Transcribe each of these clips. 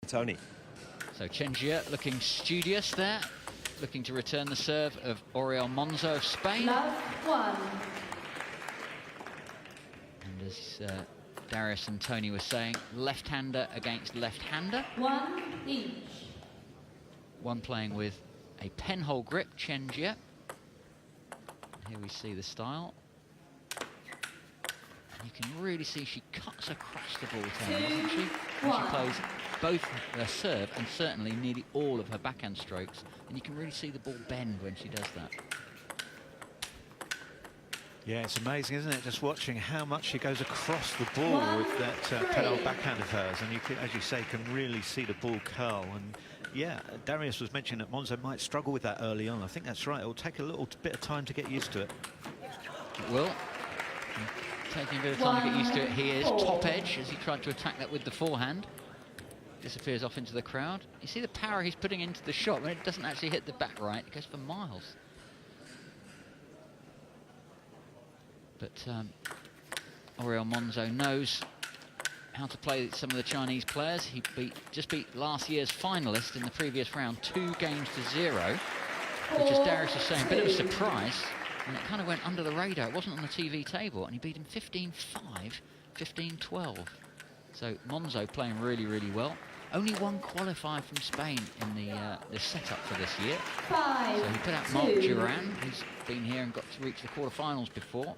Tony. So Chen Jie looking studious there, looking to return the serve of Oriol Monzo of Spain. Love one. And as Darius and Tony were saying, left-hander against left-hander. One each. One playing with a penhole grip, Chen Jie. Here we see the style. And you can really see she cuts across the ball, Tony, doesn't she? And she plays both her serve and certainly nearly all of her backhand strokes. And you can really see the ball bend when she does that. Yeah, it's amazing, isn't it? Just watching how much she goes across the ball with that penalty backhand of hers. And you can, as you say, can really see the ball curl. And yeah, Darius was mentioning that Monzo might struggle with that early on. I think that's right. It'll take a little bit of time to get used to it. It will. Taking a bit of time to get used to it. He is top edge as he tried to attack that with the forehand. Disappears off into the crowd. You see the power he's putting into the shot. When it doesn't actually hit the back right, it goes for miles. But Oriol Monzo knows how to play some of the Chinese players. He just beat last year's finalist in the previous round 2-0, which, as Darius was saying, a bit of a surprise. And it kind of went under the radar. It wasn't on the TV table, and he beat him 15-5, 15-12. So Monzo playing really, really well. Only one qualifier from Spain in the setup for this year. So he put out Marc Duran, who's been here and got to reach the quarterfinals before.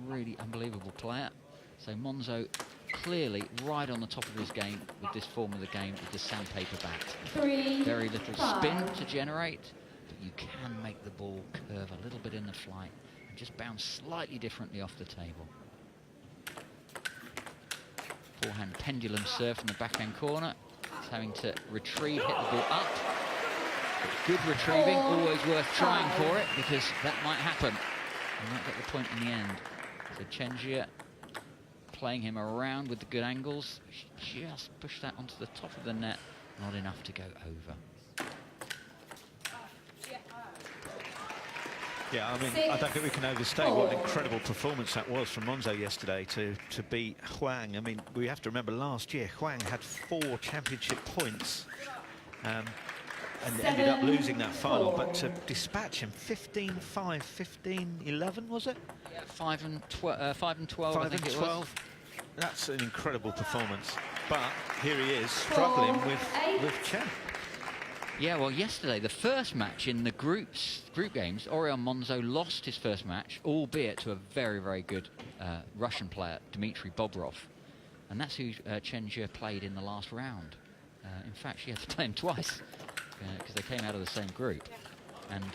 Really unbelievable player. So Monzo clearly right on the top of his game with this form of the game with the sandpaper bat. Very little spin to generate, but you can make the ball curve a little bit in the flight and just bounce slightly differently off the table. Forehand pendulum serve from the backhand corner. It's having to retrieve, hit the ball up. But good retrieving, always worth trying for it because that might happen. You might get the point in the end. So Chen Jie playing him around with the good angles. She just pushed that onto the top of the net, not enough to go over. Yeah, I mean, I don't think we can overstate what an incredible performance that was from Monzo yesterday to beat Huang. I mean, we have to remember last year, Huang had 4 championship points and ended up losing that final. But to dispatch him 15-5, 15-11, was it? Yeah, 5 and 12, 5 I think and it 12. was. That's an incredible performance. But here he is, struggling with Chen. Yeah, well, yesterday, the first match in the group games, Oriol Monzo lost his first match, albeit to a very, very good Russian player, Dmitry Bobrov. And that's who Chen Jie played in the last round. In fact, she had to play him twice because they came out of the same group. And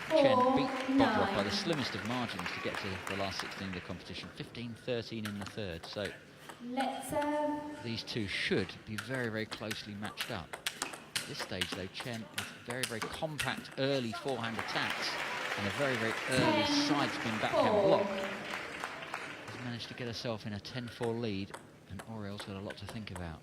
Chen beat Bobrov by the slimmest of margins to get to the last 16 of the competition, 15-13 in the third. So these two should be very, very closely matched up. At this stage, though, Chen with very, very compact early forehand attacks and a very, very early side spin backhand block has managed to get herself in a 10-4 lead, and Oriol's got a lot to think about.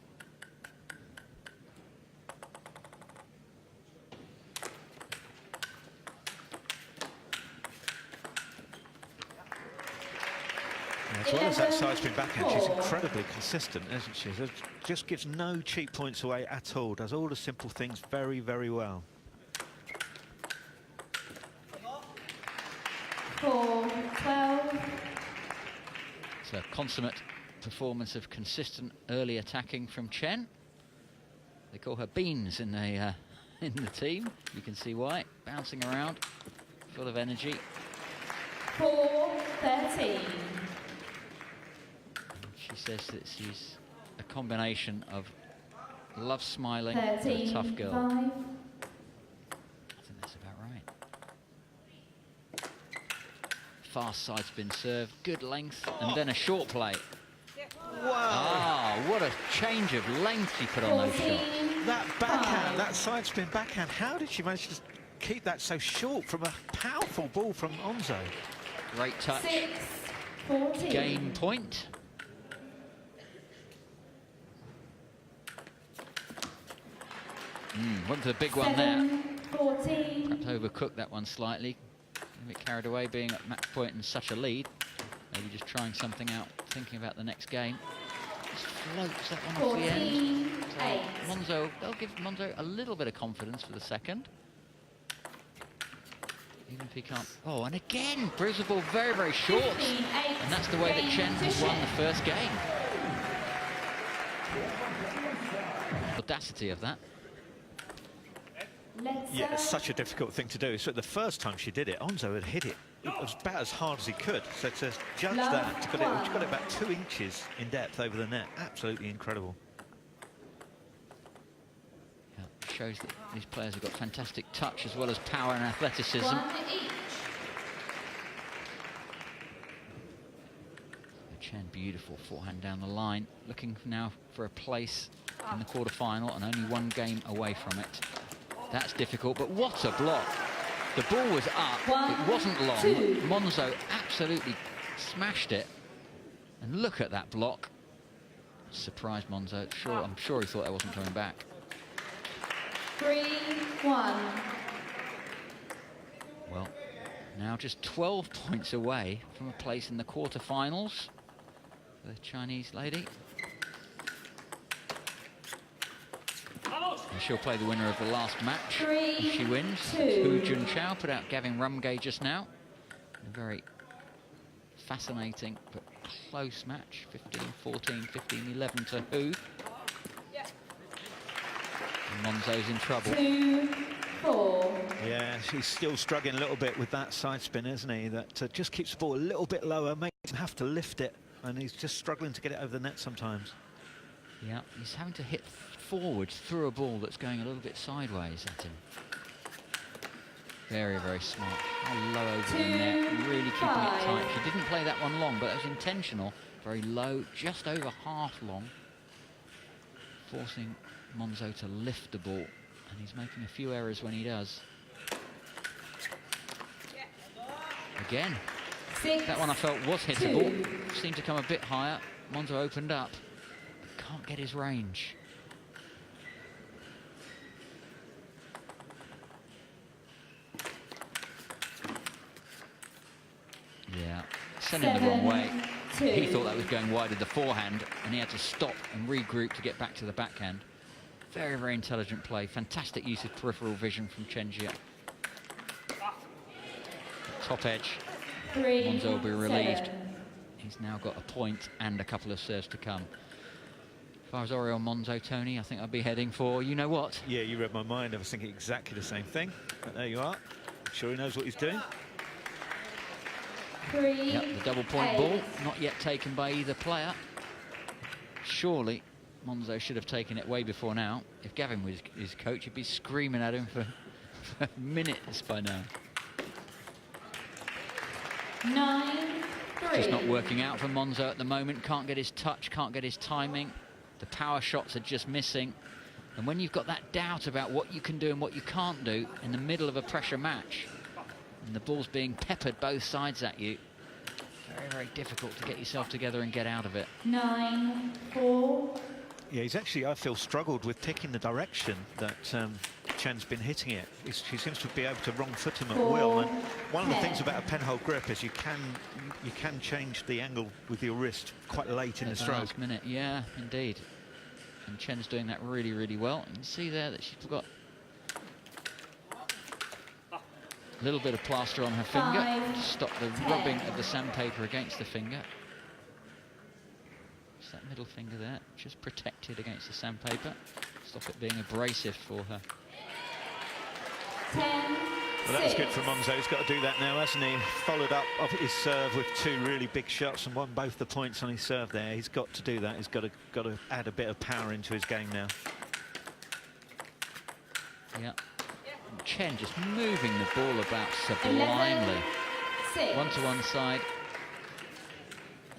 As well as that side spin backhand, she's incredibly consistent, isn't she? Just gives no cheap points away at all. Does all the simple things very, very well. 4-12. So a consummate performance of consistent early attacking from Chen. They call her Beans in the team. You can see why. Bouncing around, full of energy. 4-13. She says that she's a combination of love smiling and a tough girl. 5. I think that's about right. Fast side spin serve, good length, and then a short play. Wow! Ah, what a change of length she put on those shots. That backhand, that side spin backhand, how did she manage to keep that so short from a powerful ball from Monzo? Great touch. 6-14. Game point. Went for the big one there. 14. Perhaps overcooked that one slightly. A bit carried away being at match point and such a lead. Maybe just trying something out, thinking about the next game. Just floats that one off the end. 8. Monzo, they'll give Monzo a little bit of confidence for the second. Even if he can't... Oh, and again, brings the ball very, very short. 15, 8. And that's the way that Chen has won the first game. Audacity of that. Yeah, it's such a difficult thing to do. So the first time she did it, Monzo had hit it. It was about as hard as he could. So to judge that, she got it about 2 inches in depth over the net. Absolutely incredible. Yeah, it shows that these players have got fantastic touch as well as power and athleticism. 1 each. Chen, beautiful forehand down the line. Looking now for a place in the quarter-final and only 1 game away from it. That's difficult, but what a block. The ball was up, it wasn't long. 2. Monzo absolutely smashed it. And look at that block. Surprised Monzo. I'm sure he thought that wasn't coming back. 3, 1. Well, now just 12 points away from a place in the quarter-finals for the Chinese lady. And she'll play the winner of the last match if she wins. 2. Hu Junchao put out Gavin Rumgay just now. A very fascinating but close match. 15-14, 15-11 to Hu. And Monzo's in trouble. 2, 4. Yeah, he's still struggling a little bit with that side spin, isn't he? That just keeps the ball a little bit lower, makes him have to lift it, and he's just struggling to get it over the net sometimes. Yeah, he's having to hit forward through a ball that's going a little bit sideways at him. Very, very smart. How low over the net, really keeping it tight. She didn't play that one long, but that was intentional. Very low, just over half long, forcing Monzo to lift the ball, and he's making a few errors when he does. Again, 6, that one I felt was hittable. Seemed to come a bit higher. Monzo opened up, but can't get his range. Yeah, sent him the wrong way. 2. He thought that was going wide of the forehand, and he had to stop and regroup to get back to the backhand. Very, very intelligent play. Fantastic use of peripheral vision from Chen Jie. Top edge. 3, Monzo will be relieved. 7. He's now got a point and a couple of serves to come. As far as Oriol Monzo, Tony, I think I'd be heading for, you know what? Yeah, you read my mind. I was thinking exactly the same thing. But there you are. I'm sure he knows what he's doing. 3, Yep, the double point 8. ball, not yet taken by either player. Surely Monzo should have taken it way before now. If Gavin was his coach, he'd be screaming at him for minutes by now. 9, 3. Just not working out for Monzo at the moment. Can't get his touch, can't get his timing. The power shots are just missing. And when you've got that doubt about what you can do and what you can't do in the middle of a pressure match, and the ball's being peppered both sides at you, very, very difficult to get yourself together and get out of it. 9, 4. Yeah, he's actually, I feel, struggled with picking the direction that Chen's been hitting it. She seems to be able to wrong foot him at will. And one of the things about a penhold grip is you can change the angle with your wrist quite late in the stroke. Last minute, yeah, indeed. And Chen's doing that really, really well. You can see there that she's got a little bit of plaster on her finger 5, to stop the 10. rubbing of the sandpaper against the finger. Just that middle finger there, just protected against the sandpaper. Stop it being abrasive for her. 10, Well, that was good for Monzo. He's got to do that now, hasn't he? Followed up off his serve with 2 really big shots and won both the points on his serve there. He's got to do that. He's got to add a bit of power into his game now. Yeah. And Chen just moving the ball about sublimely. 6. One to one side.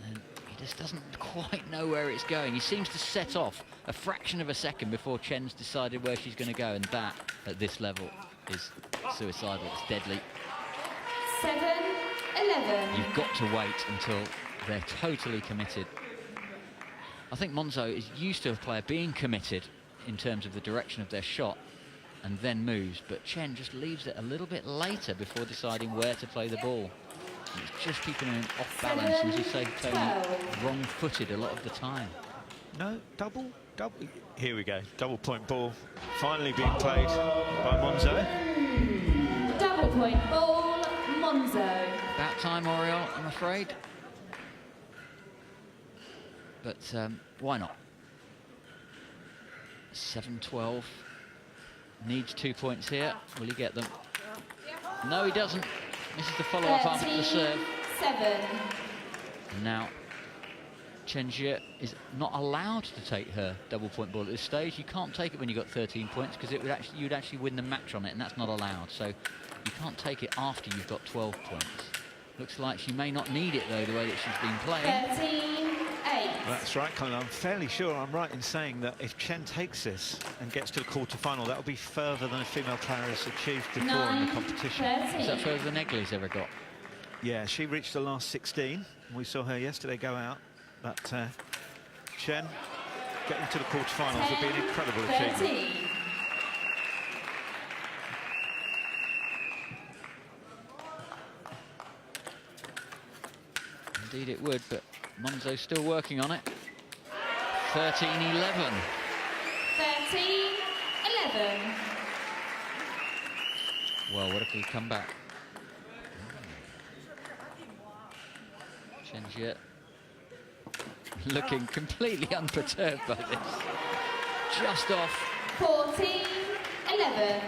And he just doesn't quite know where it's going. He seems to set off a fraction of a second before Chen's decided where she's going to go, and that, at this level, is suicidal. It's deadly. 7, 11. You've got to wait until they're totally committed. I think Monzo is used to a player being committed in terms of the direction of their shot and then moves, but Chen just leaves it a little bit later before deciding where to play the ball. And it's just keeping him off balance, and as you say, Tony, wrong-footed a lot of the time. No, double. Here we go. Double point ball finally being played by Monzo. Double point ball, Monzo. About time, Oriol, I'm afraid. But why not? 7-12. Needs 2 points here. Will he get them? No, he doesn't. This is the follow-up after the serve. 7. Now, Chen Jie is not allowed to take her double point ball at this stage. You can't take it when you've got 13 points because it would actually, you'd actually win the match on it, and that's not allowed. So you can't take it after you've got 12 points. Looks like she may not need it though, the way that she's been playing. 13-8. That's right, Colin. I'm fairly sure I'm right in saying that if Chen takes this and gets to the quarter-final, that'll be further than a female player has achieved before in the competition. 13. Is that further than Egley's ever got? Yeah, she reached the last 16. We saw her yesterday go out. But Chen getting to the quarterfinals would be an incredible achievement. 13. Indeed it would, but Monzo's still working on it. 13-11. 13-11. Well, what if we come back? Chen Jie looking completely unperturbed by this. Just off. 14-11.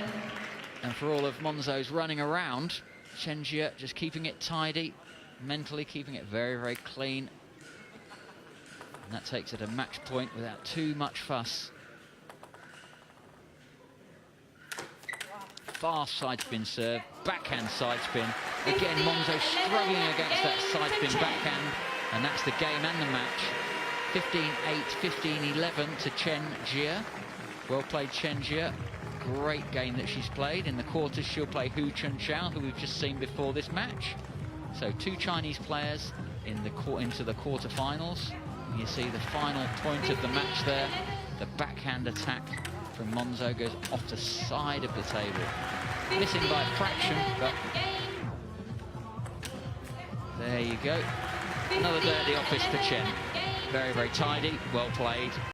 And for all of Monzo's running around, Chen Jie just keeping it tidy, mentally keeping it very, very clean. And that takes it a match point without too much fuss. Fast side spin serve, backhand side spin. Again, Monzo struggling against that side spin backhand. And that's the game and the match. 15-8, 15-11 to Chen Jie. Well played, Chen Jie. Great game that she's played. In the quarters, she'll play Hu Chunqiao, who we've just seen before this match. So 2 Chinese players in the into the quarterfinals. You see the final point of the match there. The backhand attack from Monzo goes off the side of the table. Missing by a fraction, but there you go. Another day at the office for Chen. Very, very tidy, well played.